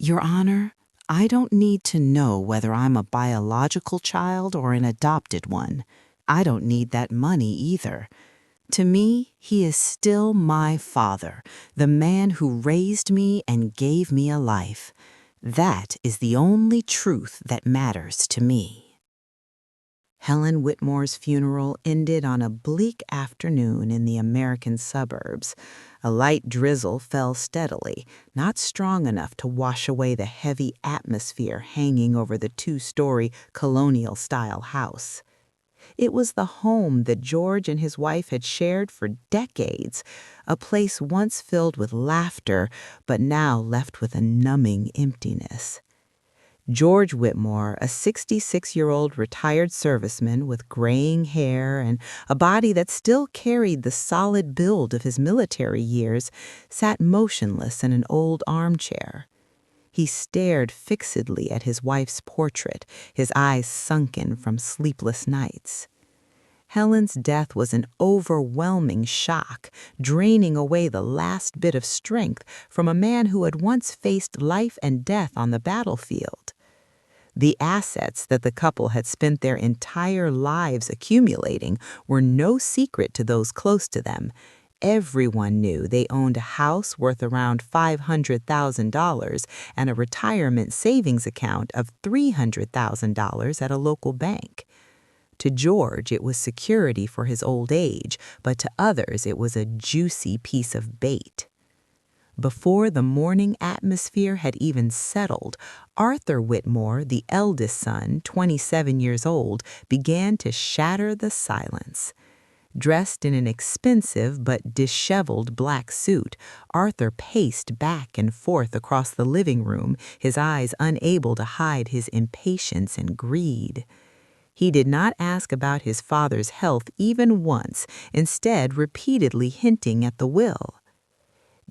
Your Honor, I don't need to know whether I'm a biological child or an adopted one. I don't need that money either. To me, he is still my father, the man who raised me and gave me a life. That is the only truth that matters to me. Helen Whitmore's funeral ended on a bleak afternoon in the American suburbs. A light drizzle fell steadily, not strong enough to wash away the heavy atmosphere hanging over the two-story colonial-style house. It was the home that George and his wife had shared for decades, a place once filled with laughter, but now left with a numbing emptiness. George Whitmore, a 66-year-old retired serviceman with graying hair and a body that still carried the solid build of his military years, sat motionless in an old armchair. He stared fixedly at his wife's portrait, his eyes sunken from sleepless nights. Helen's death was an overwhelming shock, draining away the last bit of strength from a man who had once faced life and death on the battlefield. The assets that the couple had spent their entire lives accumulating were no secret to those close to them. Everyone knew they owned a house worth around $500,000 and a retirement savings account of $300,000 at a local bank. To George, it was security for his old age, but to others it was a juicy piece of bait. Before the morning atmosphere had even settled, Arthur Whitmore, the eldest son, 27 years old, began to shatter the silence. Dressed in an expensive but disheveled black suit, Arthur paced back and forth across the living room, his eyes unable to hide his impatience and greed. He did not ask about his father's health even once, instead repeatedly hinting at the will.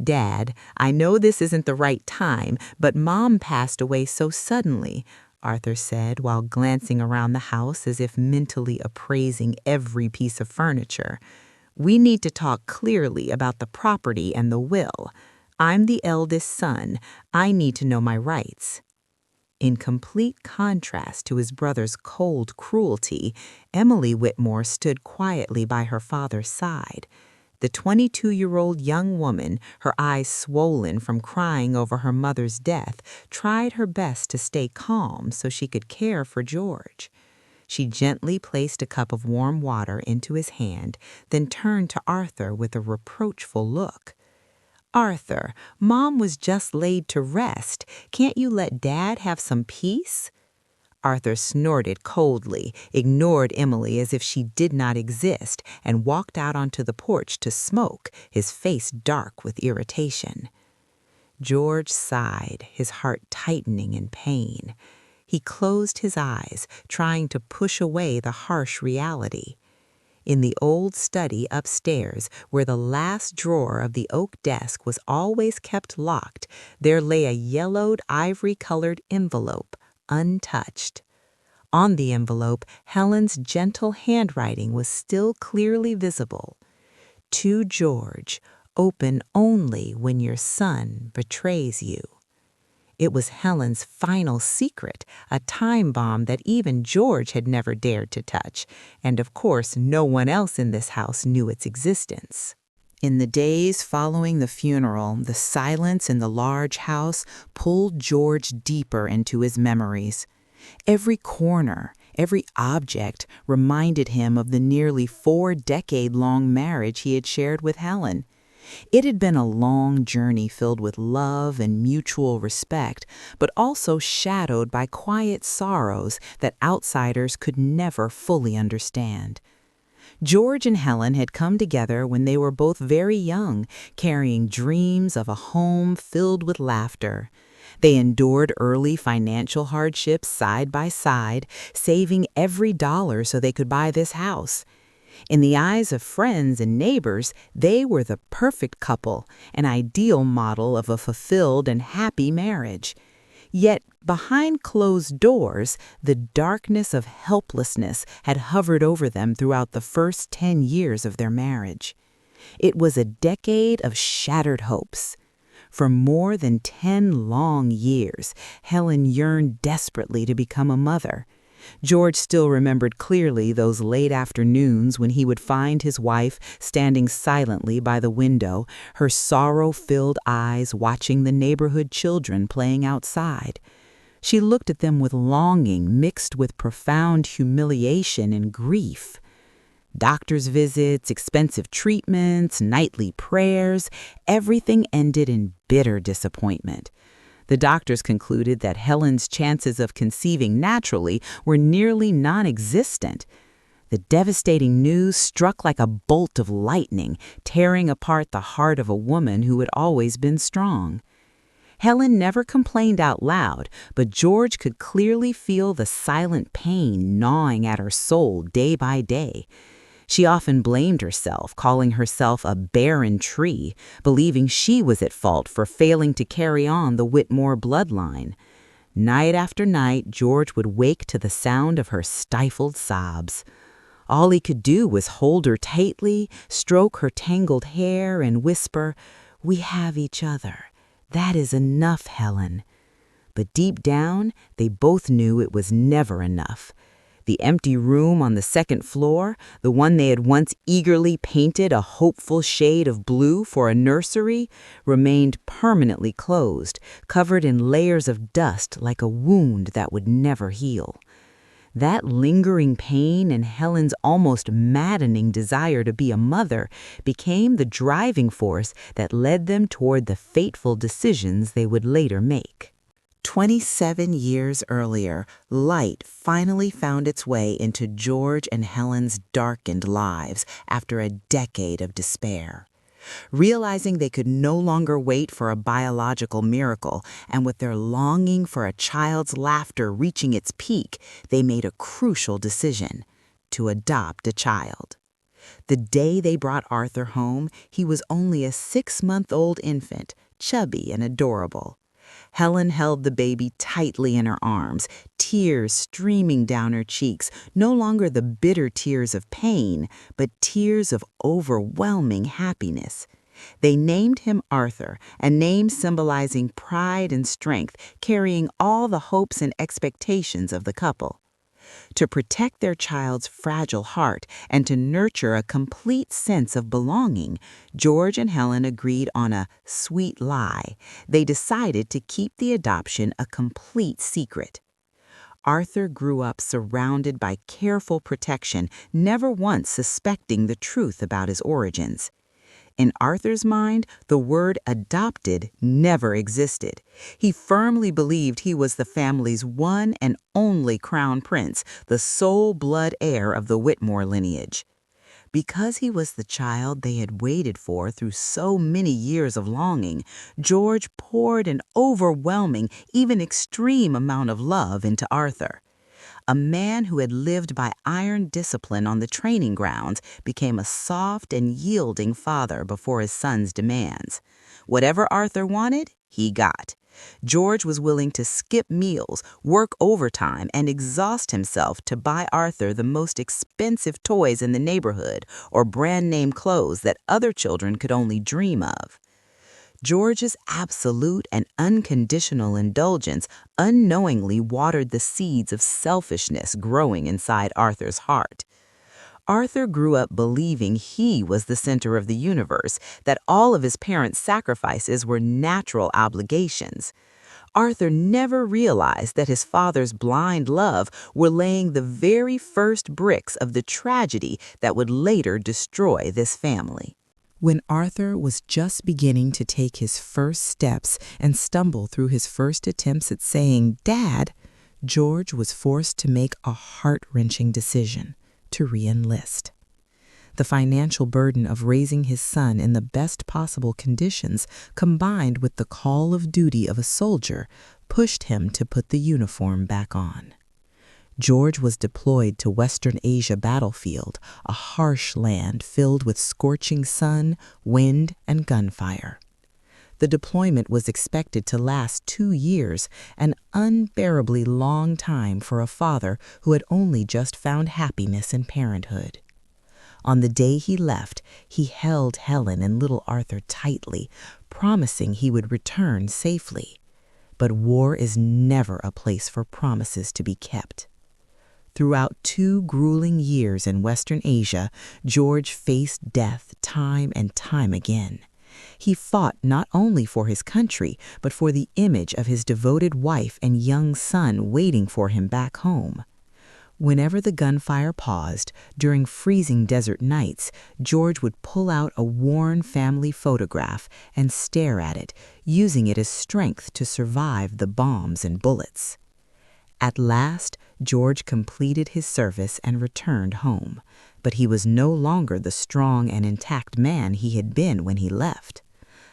"Dad, I know this isn't the right time, but Mom passed away so suddenly," Arthur said while glancing around the house as if mentally appraising every piece of furniture. "We need to talk clearly about the property and the will. I'm the eldest son. I need to know my rights." In complete contrast to his brother's cold cruelty, Emily Whitmore stood quietly by her father's side. The 22-year-old young woman, her eyes swollen from crying over her mother's death, tried her best to stay calm so she could care for George. She gently placed a cup of warm water into his hand, then turned to Arthur with a reproachful look. "Arthur, Mom was just laid to rest. Can't you let Dad have some peace?" Arthur snorted coldly, ignored Emily as if she did not exist, and walked out onto the porch to smoke, his face dark with irritation. George sighed, his heart tightening in pain. He closed his eyes, trying to push away the harsh reality. In the old study upstairs, where the last drawer of the oak desk was always kept locked, there lay a yellowed, ivory-colored envelope, untouched. On the envelope, Helen's gentle handwriting was still clearly visible. "To George, open only when your son betrays you." It was Helen's final secret, a time bomb that even George had never dared to touch, and of course no one else in this house knew its existence. In the days following the funeral, the silence in the large house pulled George deeper into his memories. Every corner, every object reminded him of the nearly 4-decade-long marriage he had shared with Helen. It had been a long journey filled with love and mutual respect, but also shadowed by quiet sorrows that outsiders could never fully understand. George and Helen had come together when they were both very young, carrying dreams of a home filled with laughter. They endured early financial hardships side by side, saving every dollar so they could buy this house. In the eyes of friends and neighbors, they were the perfect couple, an ideal model of a fulfilled and happy marriage. Yet, behind closed doors, the darkness of helplessness had hovered over them throughout the first 10 years of their marriage. It was a decade of shattered hopes. For more than 10 long years, Helen yearned desperately to become a mother. George still remembered clearly those late afternoons when he would find his wife standing silently by the window, her sorrow-filled eyes watching the neighborhood children playing outside. She looked at them with longing mixed with profound humiliation and grief. Doctor's visits, expensive treatments, nightly prayers, everything ended in bitter disappointment. The doctors concluded that Helen's chances of conceiving naturally were nearly non-existent. The devastating news struck like a bolt of lightning, tearing apart the heart of a woman who had always been strong. Helen never complained out loud, but George could clearly feel the silent pain gnawing at her soul day by day. She often blamed herself, calling herself a barren tree, believing she was at fault for failing to carry on the Whitmore bloodline. Night after night, George would wake to the sound of her stifled sobs. All he could do was hold her tightly, stroke her tangled hair, and whisper, "We have each other. That is enough, Helen." But deep down, they both knew it was never enough. The empty room on the second floor, the one they had once eagerly painted a hopeful shade of blue for a nursery, remained permanently closed, covered in layers of dust like a wound that would never heal. That lingering pain and Helen's almost maddening desire to be a mother became the driving force that led them toward the fateful decisions they would later make. 27 years earlier, light finally found its way into George and Helen's darkened lives after a decade of despair. Realizing they could no longer wait for a biological miracle, and with their longing for a child's laughter reaching its peak, they made a crucial decision: to adopt a child. The day they brought Arthur home, he was only a 6-month-old infant, chubby and adorable. Helen held the baby tightly in her arms, tears streaming down her cheeks, no longer the bitter tears of pain, but tears of overwhelming happiness. They named him Arthur, a name symbolizing pride and strength, carrying all the hopes and expectations of the couple. To protect their child's fragile heart and to nurture a complete sense of belonging, George and Helen agreed on a sweet lie. They decided to keep the adoption a complete secret. Arthur grew up surrounded by careful protection, never once suspecting the truth about his origins. In Arthur's mind, the word adopted never existed. He firmly believed he was the family's one and only crown prince, the sole blood heir of the Whitmore lineage. Because he was the child they had waited for through so many years of longing, George poured an overwhelming, even extreme amount of love into Arthur. A man who had lived by iron discipline on the training grounds became a soft and yielding father before his son's demands. Whatever Arthur wanted, he got. George was willing to skip meals, work overtime, and exhaust himself to buy Arthur the most expensive toys in the neighborhood or brand-name clothes that other children could only dream of. George's absolute and unconditional indulgence unknowingly watered the seeds of selfishness growing inside Arthur's heart. Arthur grew up believing he was the center of the universe, that all of his parents' sacrifices were natural obligations. Arthur never realized that his father's blind love were laying the very first bricks of the tragedy that would later destroy this family. When Arthur was just beginning to take his first steps and stumble through his first attempts at saying, "Dad," George was forced to make a heart-wrenching decision: to re-enlist. The financial burden of raising his son in the best possible conditions, combined with the call of duty of a soldier, pushed him to put the uniform back on. George was deployed to Western Asia battlefield, a harsh land filled with scorching sun, wind, and gunfire. The deployment was expected to last 2 years, an unbearably long time for a father who had only just found happiness in parenthood. On the day he left, he held Helen and little Arthur tightly, promising he would return safely. But war is never a place for promises to be kept. Throughout 2 grueling years in Western Asia, George faced death time and time again. He fought not only for his country, but for the image of his devoted wife and young son waiting for him back home. Whenever the gunfire paused, during freezing desert nights, George would pull out a worn family photograph and stare at it, using it as strength to survive the bombs and bullets. At last, George completed his service and returned home, but he was no longer the strong and intact man he had been when he left.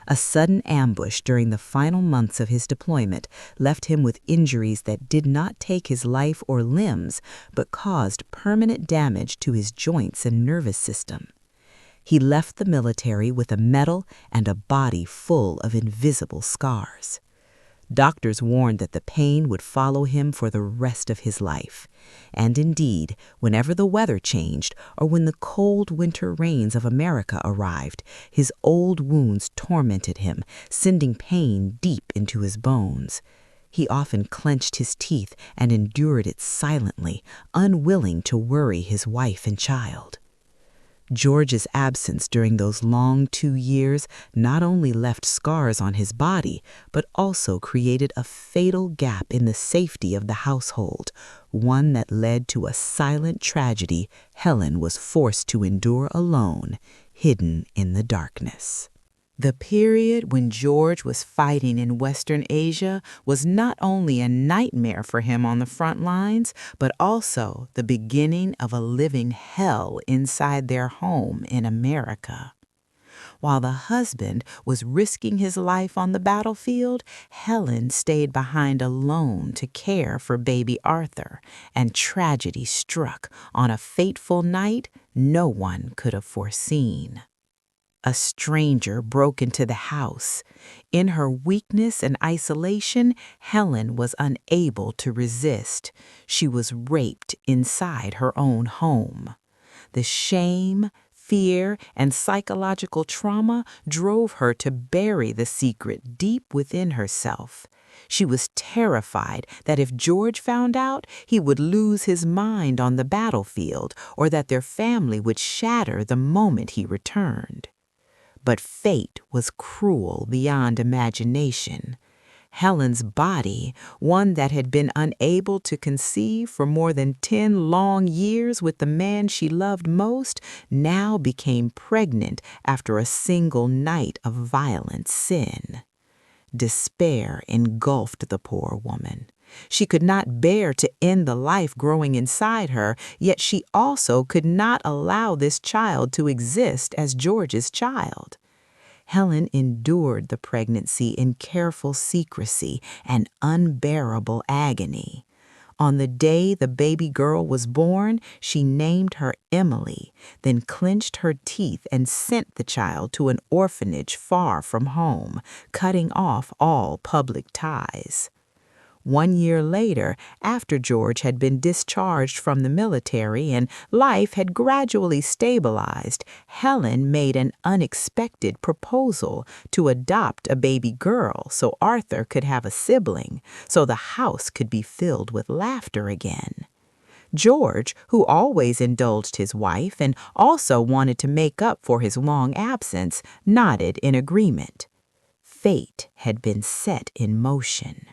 A sudden ambush during the final months of his deployment left him with injuries that did not take his life or limbs, but caused permanent damage to his joints and nervous system. He left the military with a medal and a body full of invisible scars. Doctors warned that the pain would follow him for the rest of his life. And indeed, whenever the weather changed or when the cold winter rains of America arrived, his old wounds tormented him, sending pain deep into his bones. He often clenched his teeth and endured it silently, unwilling to worry his wife and child. George's absence during those long 2 years not only left scars on his body, but also created a fatal gap in the safety of the household, one that led to a silent tragedy Helen was forced to endure alone, hidden in the darkness. The period when George was fighting in Western Asia was not only a nightmare for him on the front lines, but also the beginning of a living hell inside their home in America. While the husband was risking his life on the battlefield, Helen stayed behind alone to care for baby Arthur, and tragedy struck on a fateful night no one could have foreseen. A stranger broke into the house. In her weakness and isolation, Helen was unable to resist. She was raped inside her own home. The shame, fear, and psychological trauma drove her to bury the secret deep within herself. She was terrified that if George found out, he would lose his mind on the battlefield, or that their family would shatter the moment he returned. But fate was cruel beyond imagination. Helen's body, one that had been unable to conceive for more than 10 long years with the man she loved most, now became pregnant after a single night of violent sin. Despair engulfed the poor woman. She could not bear to end the life growing inside her, yet she also could not allow this child to exist as George's child. Helen endured the pregnancy in careful secrecy and unbearable agony. On the day the baby girl was born, she named her Emily, then clenched her teeth and sent the child to an orphanage far from home, cutting off all public ties. 1 year later, after George had been discharged from the military and life had gradually stabilized, Helen made an unexpected proposal to adopt a baby girl so Arthur could have a sibling, so the house could be filled with laughter again. George, who always indulged his wife and also wanted to make up for his long absence, nodded in agreement. Fate had been set in motion.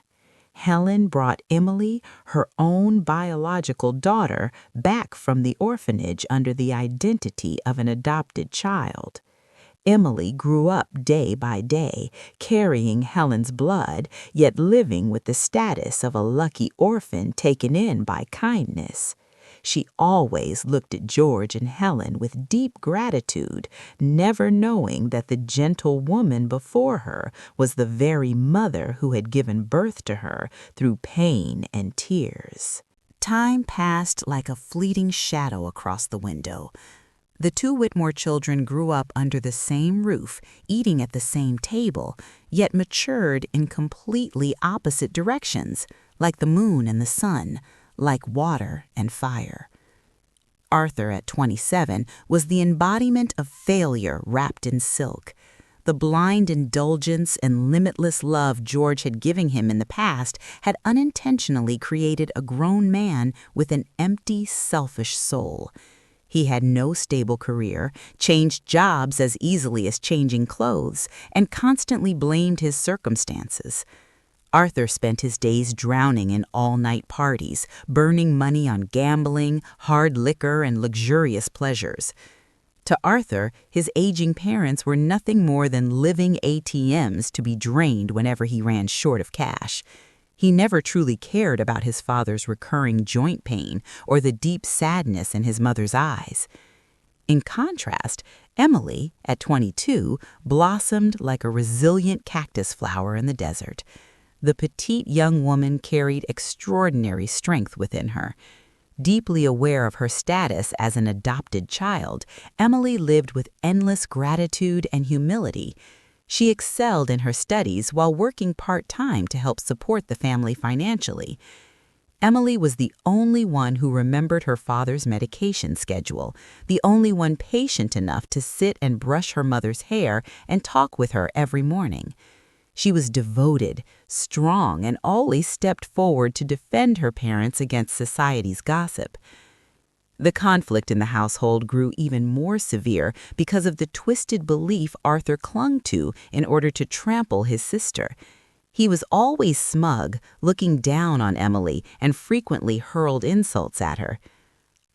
Helen brought Emily, her own biological daughter, back from the orphanage under the identity of an adopted child. Emily grew up day by day, carrying Helen's blood, yet living with the status of a lucky orphan taken in by kindness. She always looked at George and Helen with deep gratitude, never knowing that the gentle woman before her was the very mother who had given birth to her through pain and tears. Time passed like a fleeting shadow across the window. The 2 Whitmore children grew up under the same roof, eating at the same table, yet matured in completely opposite directions, like the moon and the sun, like water and fire. Arthur at 27 was the embodiment of failure wrapped in silk. The blind indulgence and limitless love George had given him in the past had unintentionally created a grown man with an empty, selfish soul. He had no stable career, changed jobs as easily as changing clothes, and constantly blamed his circumstances. Arthur spent his days drowning in all-night parties, burning money on gambling, hard liquor, and luxurious pleasures. To Arthur, his aging parents were nothing more than living ATMs to be drained whenever he ran short of cash. He never truly cared about his father's recurring joint pain or the deep sadness in his mother's eyes. In contrast, Emily, at 22, blossomed like a resilient cactus flower in the desert. The petite young woman carried extraordinary strength within her. Deeply aware of her status as an adopted child, Emily lived with endless gratitude and humility. She excelled in her studies while working part-time to help support the family financially. Emily was the only one who remembered her father's medication schedule, the only one patient enough to sit and brush her mother's hair and talk with her every morning. She was devoted, strong, and always stepped forward to defend her parents against society's gossip. The conflict in the household grew even more severe because of the twisted belief Arthur clung to in order to trample his sister. He was always smug, looking down on Emily, and frequently hurled insults at her.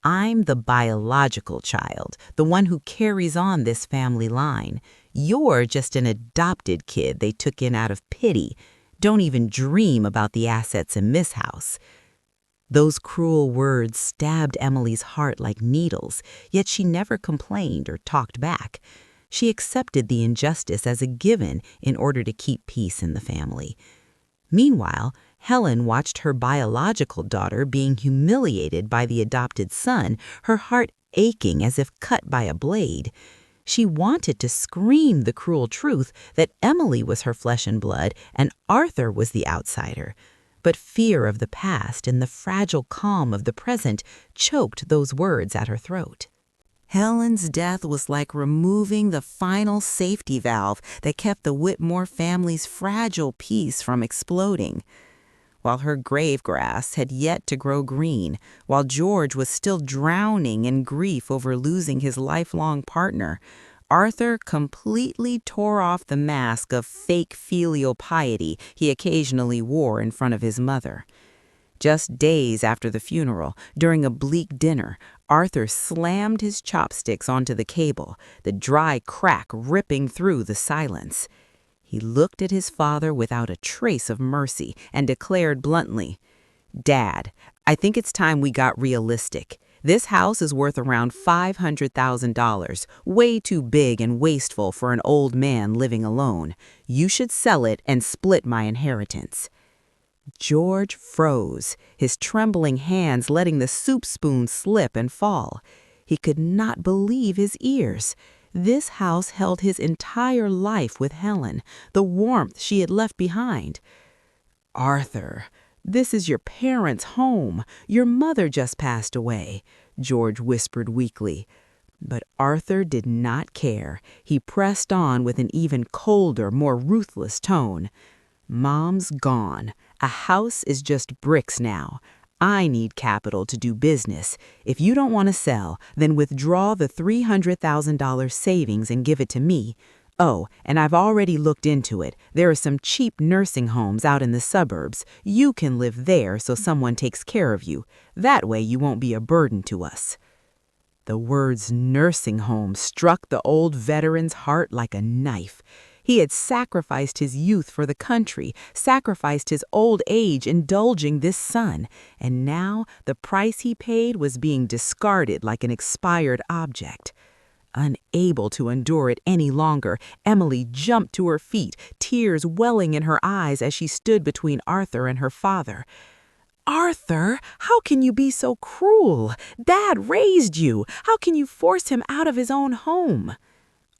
"I'm the biological child, the one who carries on this family line. You're just an adopted kid they took in out of pity. Don't even dream about the assets in this house." Those cruel words stabbed Emily's heart like needles, yet she never complained or talked back. She accepted the injustice as a given in order to keep peace in the family. Meanwhile, Helen watched her biological daughter being humiliated by the adopted son, her heart aching as if cut by a blade. She wanted to scream the cruel truth that Emily was her flesh and blood and Arthur was the outsider. But fear of the past and the fragile calm of the present choked those words at her throat. Helen's death was like removing the final safety valve that kept the Whitmore family's fragile peace from exploding. While her grave grass had yet to grow green, while George was still drowning in grief over losing his lifelong partner, Arthur completely tore off the mask of fake filial piety he occasionally wore in front of his mother. Just days after the funeral, during a bleak dinner, Arthur slammed his chopsticks onto the cable, the dry crack ripping through the silence. He looked at his father without a trace of mercy and declared bluntly, "Dad, I think it's time we got realistic. This house is worth around $500,000, way too big and wasteful for an old man living alone. You should sell it and split my inheritance." George froze, his trembling hands letting the soup spoon slip and fall. He could not believe his ears. This house held his entire life with Helen, the warmth she had left behind. "Arthur, this is your parents' home. Your mother just passed away," George whispered weakly. But Arthur did not care. He pressed on with an even colder, more ruthless tone. "Mom's gone. A house is just bricks now. I need capital to do business. If you don't want to sell, then withdraw the $300,000 savings and give it to me. Oh, and I've already looked into it. There are some cheap nursing homes out in the suburbs. You can live there so someone takes care of you. That way you won't be a burden to us." The words nursing home struck the old veteran's heart like a knife. He had sacrificed his youth for the country, sacrificed his old age indulging this son, and now the price he paid was being discarded like an expired object. Unable to endure it any longer, Emily jumped to her feet, tears welling in her eyes as she stood between Arthur and her father. "Arthur, how can you be so cruel? Dad raised you. How can you force him out of his own home?"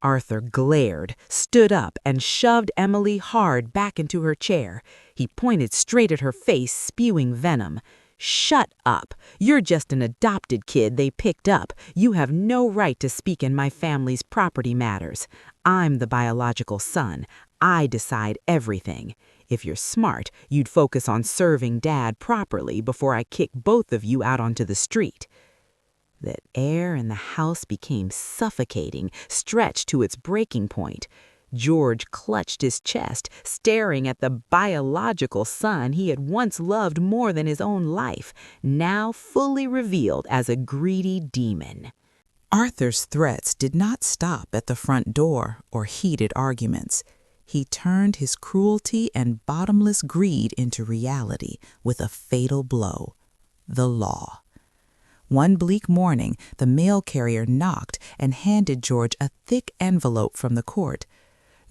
Arthur glared, stood up, and shoved Emily hard back into her chair. He pointed straight at her face, spewing venom. "Shut up. You're just an adopted kid they picked up. You have no right to speak in my family's property matters. I'm the biological son. I decide everything. If you're smart, you'd focus on serving Dad properly before I kick both of you out onto the street." The air in the house became suffocating, stretched to its breaking point. George clutched his chest, staring at the biological son he had once loved more than his own life, now fully revealed as a greedy demon. Arthur's threats did not stop at the front door or heated arguments. He turned his cruelty and bottomless greed into reality with a fatal blow: the law. One bleak morning, the mail carrier knocked and handed George a thick envelope from the court.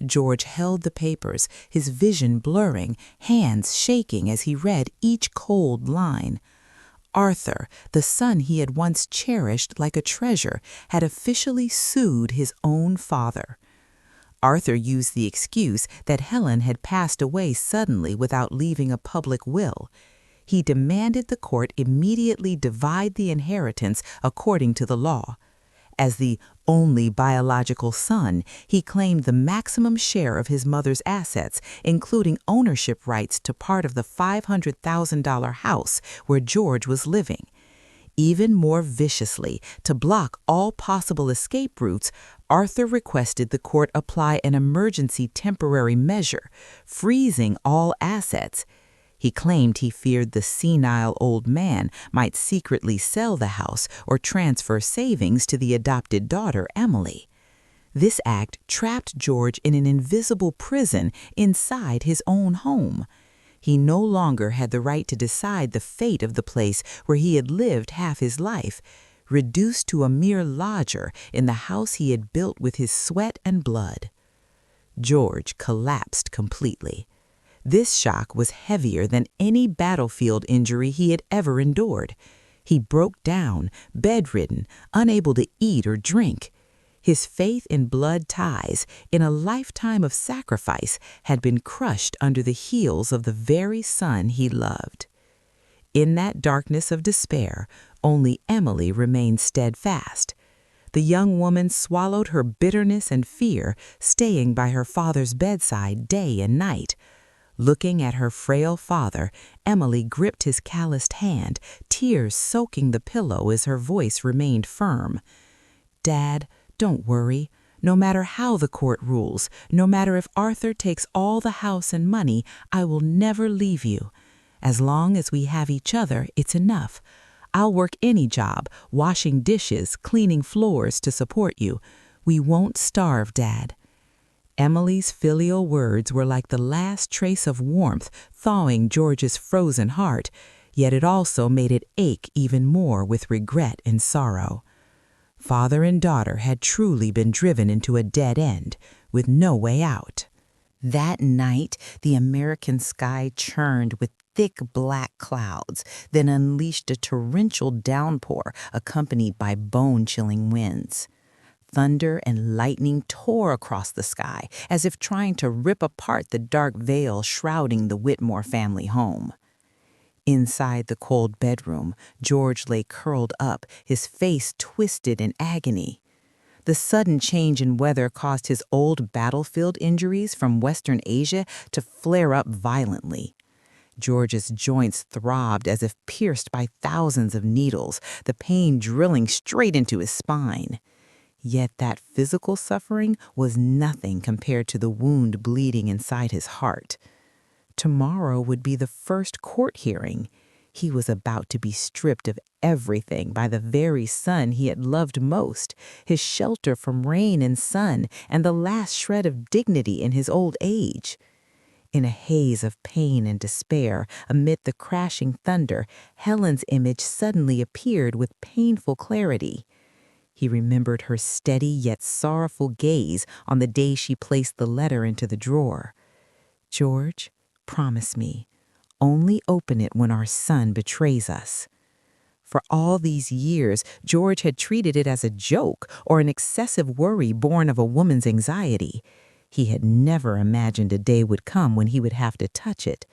George held the papers, his vision blurring, hands shaking as he read each cold line. Arthur, the son he had once cherished like a treasure, had officially sued his own father. Arthur used the excuse that Helen had passed away suddenly without leaving a public will. He demanded the court immediately divide the inheritance according to the law. As the only biological son, he claimed the maximum share of his mother's assets, including ownership rights to part of the $500,000 house where George was living. Even more viciously, to block all possible escape routes, Arthur requested the court apply an emergency temporary measure, freezing all assets. He claimed he feared the senile old man might secretly sell the house or transfer savings to the adopted daughter, Emily. This act trapped George in an invisible prison inside his own home. He no longer had the right to decide the fate of the place where he had lived half his life, reduced to a mere lodger in the house he had built with his sweat and blood. George collapsed completely. This shock was heavier than any battlefield injury he had ever endured. He broke down, bedridden, unable to eat or drink. His faith in blood ties, in a lifetime of sacrifice, had been crushed under the heels of the very son he loved. In that darkness of despair, only Emily remained steadfast. The young woman swallowed her bitterness and fear, staying by her father's bedside day and night. Looking at her frail father, Emily gripped his calloused hand, tears soaking the pillow as her voice remained firm. "Dad, don't worry. No matter how the court rules, no matter if Arthur takes all the house and money, I will never leave you. As long as we have each other, it's enough. I'll work any job, washing dishes, cleaning floors to support you. We won't starve, Dad." Emily's filial words were like the last trace of warmth thawing George's frozen heart, yet it also made it ache even more with regret and sorrow. Father and daughter had truly been driven into a dead end, with no way out. That night, the American sky churned with thick black clouds, then unleashed a torrential downpour accompanied by bone-chilling winds. Thunder and lightning tore across the sky, as if trying to rip apart the dark veil shrouding the Whitmore family home. Inside the cold bedroom, George lay curled up, his face twisted in agony. The sudden change in weather caused his old battlefield injuries from Western Asia to flare up violently. George's joints throbbed as if pierced by thousands of needles, the pain drilling straight into his spine. Yet that physical suffering was nothing compared to the wound bleeding inside his heart. Tomorrow would be the first court hearing. He was about to be stripped of everything by the very son he had loved most, his shelter from rain and sun, and the last shred of dignity in his old age. In a haze of pain and despair, amid the crashing thunder, Helen's image suddenly appeared with painful clarity. He remembered her steady yet sorrowful gaze on the day she placed the letter into the drawer. "George, promise me, only open it when our son betrays us." For all these years, George had treated it as a joke or an excessive worry born of a woman's anxiety. He had never imagined a day would come when he would have to touch it.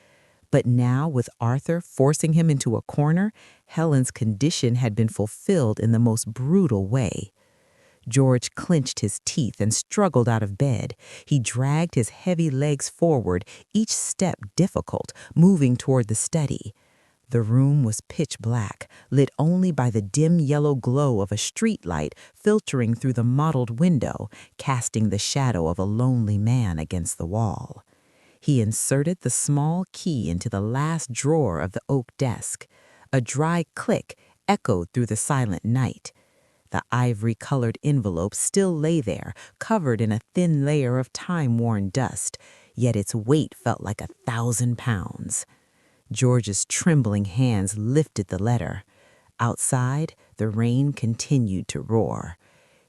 But now, with Arthur forcing him into a corner, Helen's condition had been fulfilled in the most brutal way. George clenched his teeth and struggled out of bed. He dragged his heavy legs forward, each step difficult, moving toward the study. The room was pitch black, lit only by the dim yellow glow of a street light filtering through the mottled window, casting the shadow of a lonely man against the wall. He inserted the small key into the last drawer of the oak desk. A dry click echoed through the silent night. The ivory-colored envelope still lay there, covered in a thin layer of time-worn dust, yet its weight felt like 1,000 pounds. George's trembling hands lifted the letter. Outside, the rain continued to roar.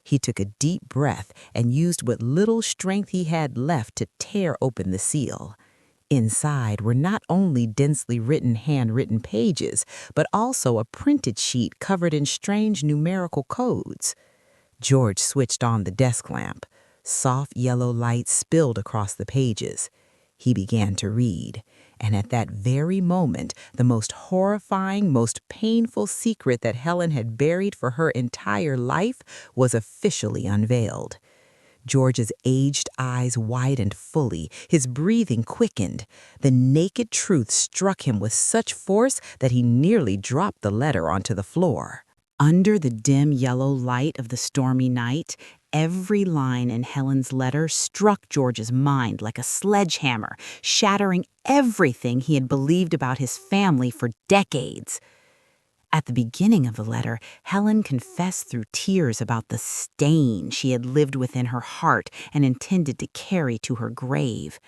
He took a deep breath and used what little strength he had left to tear open the seal. Inside were not only densely written handwritten pages, but also a printed sheet covered in strange numerical codes. George switched on the desk lamp. Soft yellow light spilled across the pages. He began to read, and at that very moment, the most horrifying, most painful secret that Helen had buried for her entire life was officially unveiled. George's aged eyes widened fully, his breathing quickened. The naked truth struck him with such force that he nearly dropped the letter onto the floor. Under the dim yellow light of the stormy night, every line in Helen's letter struck George's mind like a sledgehammer, shattering everything he had believed about his family for decades. At the beginning of the letter, Helen confessed through tears about the stain she had lived within her heart and intended to carry to her grave.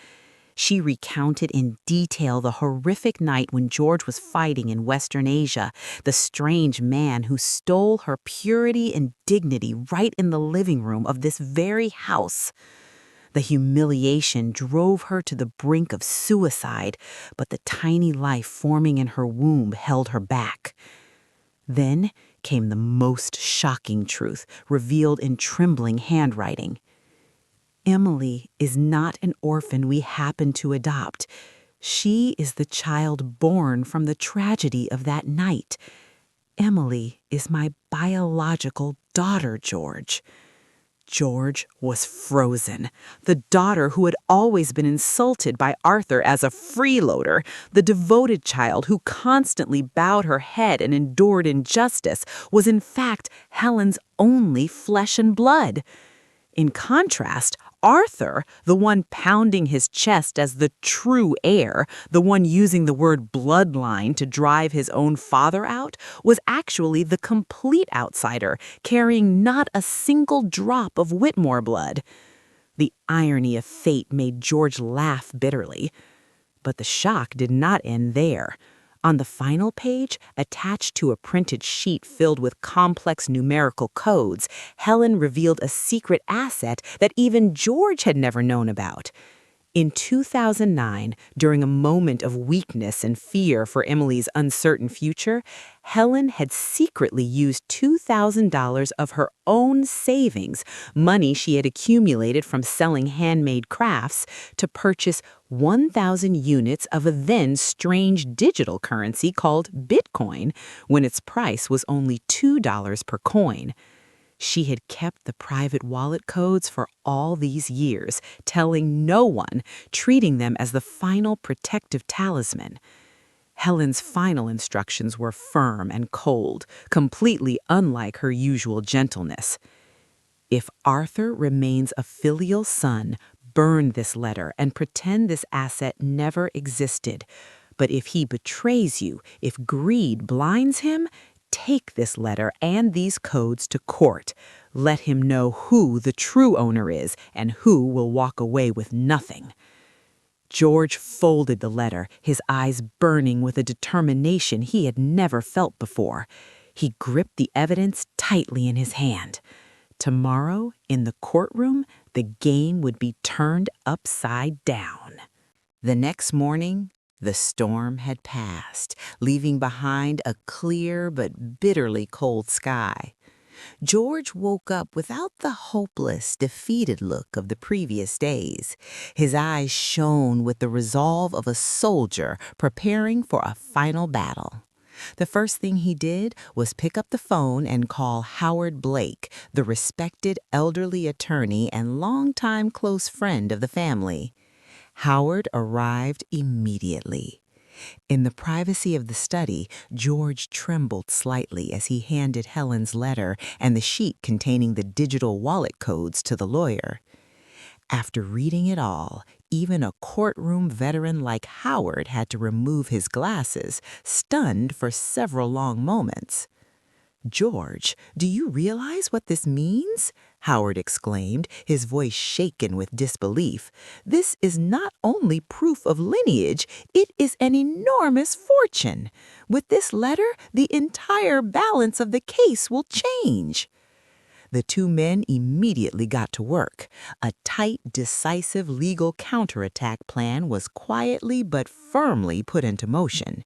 She recounted in detail the horrific night when George was fighting in Western Asia, the strange man who stole her purity and dignity right in the living room of this very house. The humiliation drove her to the brink of suicide, but the tiny life forming in her womb held her back. Then came the most shocking truth, revealed in trembling handwriting. Emily is not an orphan we happened to adopt. She is the child born from the tragedy of that night. Emily is my biological daughter, George. George was frozen. The daughter who had always been insulted by Arthur as a freeloader, the devoted child who constantly bowed her head and endured injustice, was in fact Helen's only flesh and blood. In contrast, Arthur, the one pounding his chest as the true heir, the one using the word bloodline to drive his own father out, was actually the complete outsider, carrying not a single drop of Whitmore blood. The irony of fate made George laugh bitterly. But the shock did not end there. On the final page, attached to a printed sheet filled with complex numerical codes, Helen revealed a secret asset that even George had never known about. In 2009, during a moment of weakness and fear for Emily's uncertain future, Helen had secretly used $2,000 of her own savings, money she had accumulated from selling handmade crafts, to purchase 1,000 units of a then strange digital currency called Bitcoin, when its price was only $2 per coin. She had kept the private wallet codes for all these years, telling no one, treating them as the final protective talisman. Helen's final instructions were firm and cold, completely unlike her usual gentleness. If Arthur remains a filial son, burn this letter and pretend this asset never existed. But if he betrays you, if greed blinds him, take this letter and these codes to court. Let him know who the true owner is and who will walk away with nothing. George folded the letter, his eyes burning with a determination he had never felt before. He gripped the evidence tightly in his hand. Tomorrow, in the courtroom, the game would be turned upside down. The next morning, the storm had passed, leaving behind a clear but bitterly cold sky. George woke up without the hopeless, defeated look of the previous days. His eyes shone with the resolve of a soldier preparing for a final battle. The first thing he did was pick up the phone and call Howard Blake, the respected elderly attorney and longtime close friend of the family. Howard arrived immediately. In the privacy of the study, George trembled slightly as he handed Helen's letter and the sheet containing the digital wallet codes to the lawyer. After reading it all, even a courtroom veteran like Howard had to remove his glasses, stunned for several long moments. "George, do you realize what this means?" Howard exclaimed, his voice shaken with disbelief. "This is not only proof of lineage, it is an enormous fortune. With this letter, the entire balance of the case will change." The two men immediately got to work. A tight, decisive legal counterattack plan was quietly but firmly put into motion.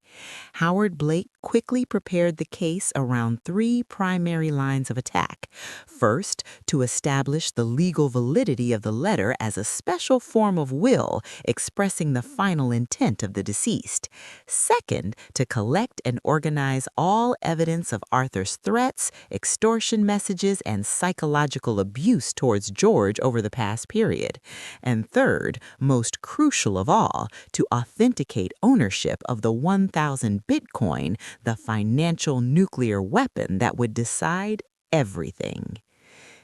Howard Blake quickly prepared the case around three primary lines of attack. First, to establish the legal validity of the letter as a special form of will expressing the final intent of the deceased. Second, to collect and organize all evidence of Arthur's threats, extortion messages, and psychological abuse towards George over the past period. And third, most crucial of all, to authenticate ownership of the 1,000 Bitcoin, the financial nuclear weapon that would decide everything.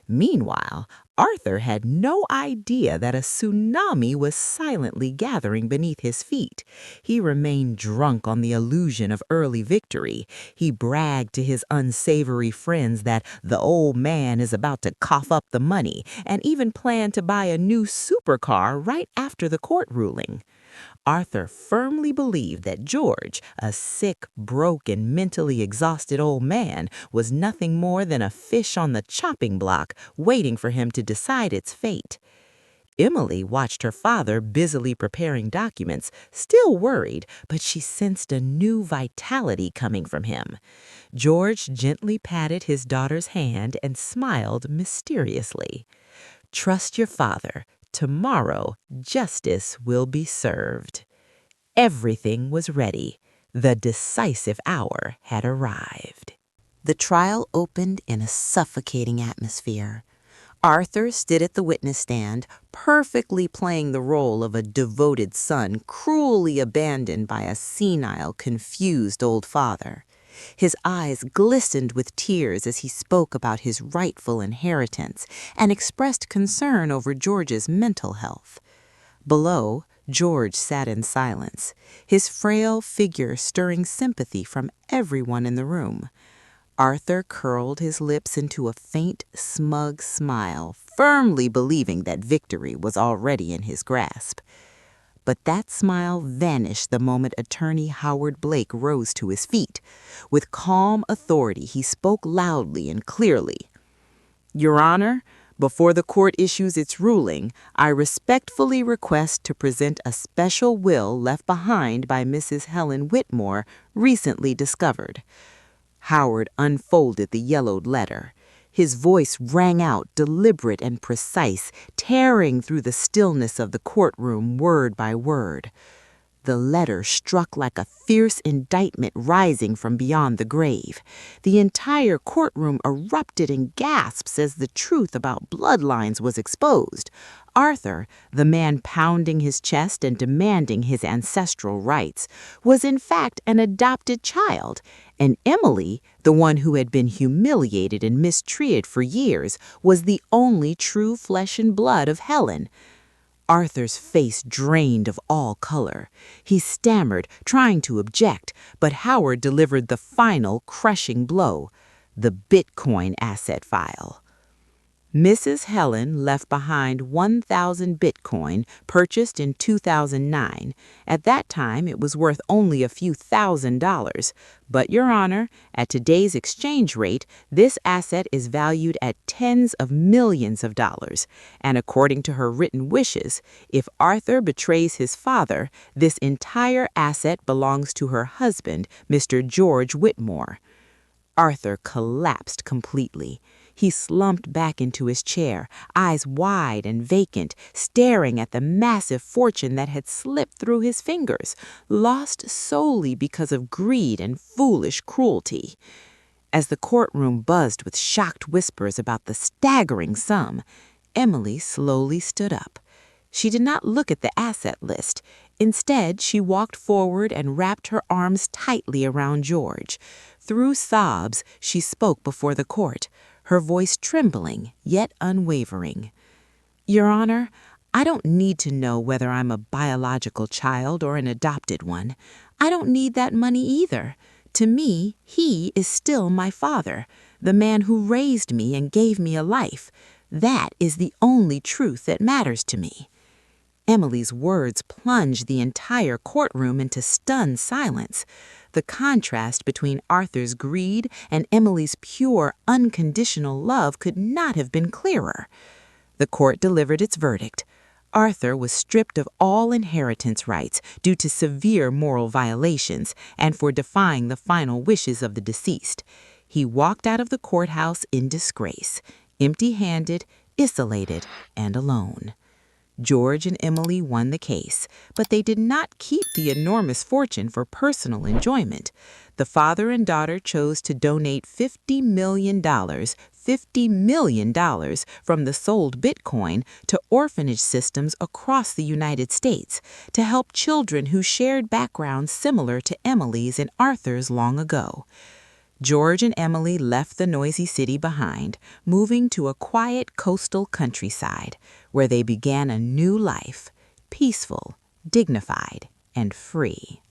Meanwhile, Arthur had no idea that a tsunami was silently gathering beneath his feet. He remained drunk on the illusion of early victory. He bragged to his unsavory friends that the old man is about to cough up the money, and even planned to buy a new supercar right after the court ruling. Arthur firmly believed that George, a sick, broke, and mentally exhausted old man, was nothing more than a fish on the chopping block waiting for him to decide its fate. Emily watched her father busily preparing documents, still worried, but she sensed a new vitality coming from him. George gently patted his daughter's hand and smiled mysteriously. "Trust your father. Tomorrow, justice will be served." Everything was ready. The decisive hour had arrived. The trial opened in a suffocating atmosphere. Arthur stood at the witness stand, perfectly playing the role of a devoted son cruelly abandoned by a senile, confused old father. His eyes glistened with tears as he spoke about his rightful inheritance and expressed concern over George's mental health. Below, George sat in silence, his frail figure stirring sympathy from everyone in the room. Arthur curled his lips into a faint, smug smile, firmly believing that victory was already in his grasp. But that smile vanished the moment attorney Howard Blake rose to his feet. With calm authority, he spoke loudly and clearly. "Your Honor, before the court issues its ruling, I respectfully request to present a special will left behind by Mrs. Helen Whitmore, recently discovered." Howard unfolded the yellowed letter. His voice rang out, deliberate and precise, tearing through the stillness of the courtroom word by word. The letter struck like a fierce indictment rising from beyond the grave. The entire courtroom erupted in gasps as the truth about bloodlines was exposed. Arthur, the man pounding his chest and demanding his ancestral rights, was in fact an adopted child, and Emily, the one who had been humiliated and mistreated for years, was the only true flesh and blood of Helen. Arthur's face drained of all color. He stammered, trying to object, but Howard delivered the final, crushing blow: the Bitcoin asset file. Mrs. Helen left behind 1,000 Bitcoin purchased in 2009. At that time, it was worth only a few $1,000s. But, Your Honor, at today's exchange rate, this asset is valued at tens of millions of dollars. And according to her written wishes, if Arthur betrays his father, this entire asset belongs to her husband, Mr. George Whitmore. Arthur collapsed completely. He slumped back into his chair, eyes wide and vacant, staring at the massive fortune that had slipped through his fingers, lost solely because of greed and foolish cruelty. As the courtroom buzzed with shocked whispers about the staggering sum, Emily slowly stood up. She did not look at the asset list. Instead, she walked forward and wrapped her arms tightly around George. Through sobs, she spoke before the court, her voice trembling yet unwavering. "Your Honor, I don't need to know whether I'm a biological child or an adopted one. I don't need that money either. To me, he is still my father, the man who raised me and gave me a life. That is the only truth that matters to me." Emily's words plunged the entire courtroom into stunned silence. The contrast between Arthur's greed and Emily's pure, unconditional love could not have been clearer. The court delivered its verdict. Arthur was stripped of all inheritance rights due to severe moral violations and for defying the final wishes of the deceased. He walked out of the courthouse in disgrace, empty-handed, isolated, and alone. George and Emily won the case, but they did not keep the enormous fortune for personal enjoyment. The father and daughter chose to donate $50 million from the sold Bitcoin to orphanage systems across the United States to help children who shared backgrounds similar to Emily's and Arthur's long ago. George and Emily left the noisy city behind, moving to a quiet coastal countryside, where they began a new life, peaceful, dignified, and free.